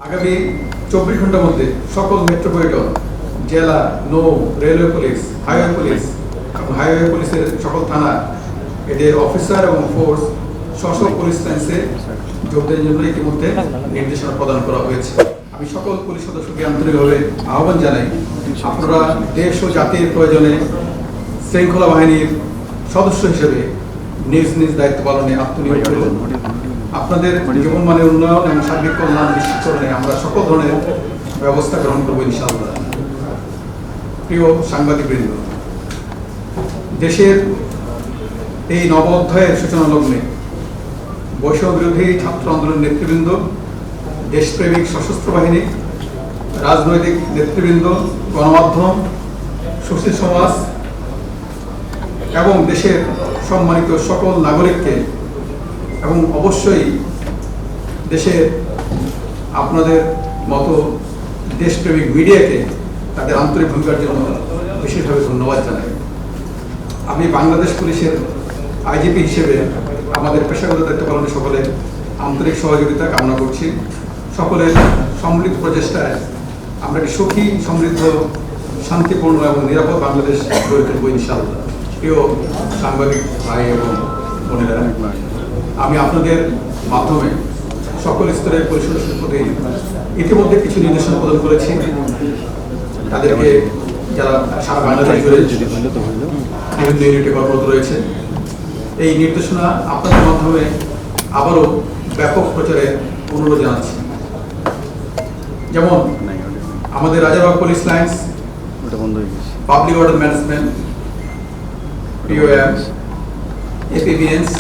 আগামী 24 ঘন্টার মধ্যে সকল মেট্রোপলিটন জেলা, নৌ, রেলওয়ে পুলিশ, হাইওয়ে পুলিশ এবং হাইওয়ে পুলিশের সকল থানা এদের অফিসার এবং ফোর্স স্ব পুলিশ লাইন্সে যোগদানের জন্য ইতিমধ্যে নির্দেশনা প্রদান করা হয়েছে। আমি সকল পুলিশ সদস্যকে আন্তরিকভাবে আহ্বান জানাই, আপনারা দেশ ও জাতির প্রয়োজনে শৃঙ্খলা বাহিনীর সদস্য হিসেবে নিজ নিজ দায়িত্ব পালনে আত্মনিয়োগ করুন। আপনাদের জীবনমানের উন্নয়ন এবং সার্বিক কল্যাণ নিশ্চিতকরণে আমরা সকল ধরনের ব্যবস্থা গ্রহণ করবো ইনশাআল্লাহ। প্রিয় সাংবাদিকবৃন্দ, দেশের এই নব অধ্যায়ের সূচনা লগ্নে বৈষম্য বিরোধী ছাত্র আন্দোলন নেতৃবৃন্দ, দেশপ্রেমিক সশস্ত্র বাহিনী, রাজনৈতিক নেতৃবৃন্দ, গণমাধ্যম, সুশীল সমাজ এবং দেশের সম্মানিত সকল নাগরিককে এবং অবশ্যই দেশের আপনাদের মতো দেশপ্রেমিক মিডিয়াকে তাদের আন্তরিক ভূমিকার জন্য বিশেষভাবে ধন্যবাদ জানাই। আমি বাংলাদেশ পুলিশের আইজিপি হিসেবে আমাদের পেশাগত দায়িত্ব পালনে সকলের আন্তরিক সহযোগিতা কামনা করছি। সকলের সম্মিলিত প্রচেষ্টায় আমরা একটি সুখী, সমৃদ্ধ, শান্তিপূর্ণ এবং নিরাপদ বাংলাদেশ গড়ে তুলব ইনশাআল্লাহ। প্রিয় সাংবাদিক ভাই এবং বোনেরা, আমি আপনাদের মাধ্যমে সকল স্তরের পুলিশ সদস্যদের প্রতি ইতিমধ্যে কিছু নির্দেশনা প্রদান করেছি। তাদেরকে যারা সারা বাংলাদেশ জুড়ে বিভিন্ন ইউনিটে কর্মরত রয়েছে, এই নির্দেশনা আপনাদের মাধ্যমে আবারও ব্যাপক প্রচারের অনুরোধ জানাচ্ছি। যেমন আমাদের Rajarbagh police lines, public order management, POM, APBNs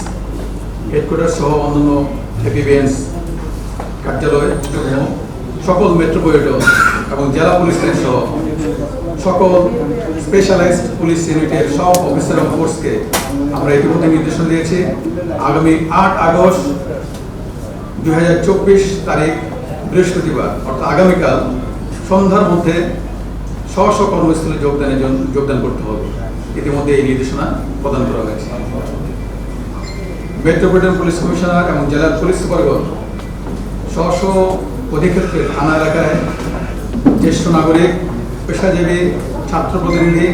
headquarter সহ অন্যান্য এপিবিএনস কার্যালয়, সকল মেট্রোপলিটন এবং জেলা পুলিশ লাইন সহ সকল স্পেশালাইজড পুলিশ ইউনিটের সব অফিসার এবং ফোর্সকে আমরা ইতিমধ্যে নির্দেশনা দিয়েছি। আগামী 8 আগস্ট 2024 তারিখ বৃহস্পতিবার অর্থাৎ আগামীকাল সন্ধ্যার মধ্যে স্ব কর্মস্থলে যোগদান করতে হবে। ইতিমধ্যে এই নির্দেশনা প্রদান করা হয়েছে। মেট্রোপলিটন পুলিশ কমিশনার এবং জেলার পুলিশ সুপারগণ স্ব অধিক্ষেত্রে থানা এলাকায় জ্যেষ্ঠ নাগরিক, পেশাজীবী, ছাত্র প্রতিনিধি,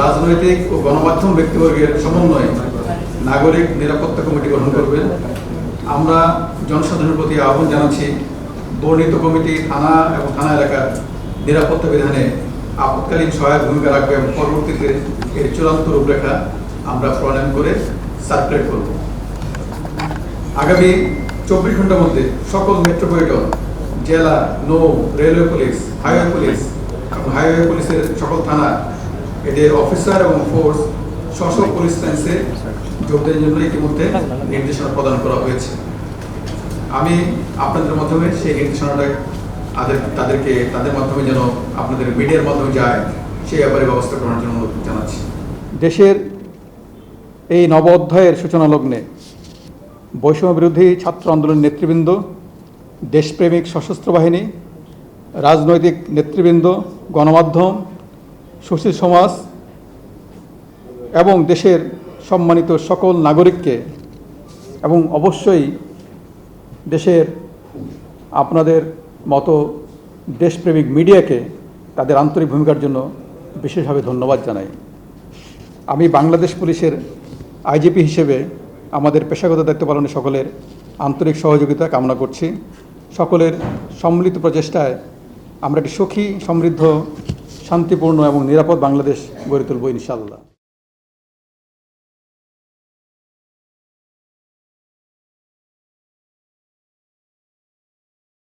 রাজনৈতিক ও গণমাধ্যম ব্যক্তিবর্গের সমন্বয়ে নাগরিক নিরাপত্তা কমিটি গঠন করবেন। আমরা জনসাধারণের প্রতি আহ্বান জানাচ্ছি, বর্ণিত কমিটি থানা এবং থানা এলাকার নিরাপত্তা বিধানে আপৎকালীন সহায়ক ভূমিকা রাখবে এবং পরবর্তীতে এর চূড়ান্ত রূপরেখা আমরা প্রণয়ন করে সার্কুলেট করব। আগামী 24 ঘন্টার মধ্যে সকল মেট্রোপলিটন জেলা, নৌ, রেলওয়ে পুলিশ, হাইওয়ে পুলিশ এবং হাইওয়ে পুলিশের সকল থানা এদের অফিসার এবং ফোর্স স্ব পুলিশ লাইন্সে যোগদানের জন্য ইতিমধ্যে নির্দেশনা প্রদান করা হয়েছে। আমি আপনাদের মাধ্যমে সেই নির্দেশনাটা তাদের মাধ্যমে যেন আপনাদের মিডিয়ার মাধ্যমে যায় সেই ব্যাপারে ব্যবস্থা করার জন্য অনুরোধ জানাচ্ছি। দেশের এই নব অধ্যায়ের সূচনা লগ্নে বৈষম্য বিরোধী ছাত্র আন্দোলন নেতৃবৃন্দ, দেশপ্রেমিক সশস্ত্র বাহিনী, রাজনৈতিক নেতৃবৃন্দ, গণমাধ্যম, সুশীল সমাজ এবং দেশের সম্মানিত সকল নাগরিককে এবং অবশ্যই দেশের আপনাদের মতো দেশপ্রেমিক মিডিয়াকে তাদের আন্তরিক ভূমিকার জন্য বিশেষভাবে ধন্যবাদ জানাই। আমি বাংলাদেশ পুলিশের আইজিপি হিসেবে আমাদের পেশাগত দায়িত্ব পালনে সকলের আন্তরিক সহযোগিতা কামনা করছি। সকলের সম্মিলিত প্রচেষ্টায় আমরা একটি সুখী, সমৃদ্ধ, শান্তিপূর্ণ এবং নিরাপদ বাংলাদেশ গড়ে তুলব ইনশাআল্লাহ।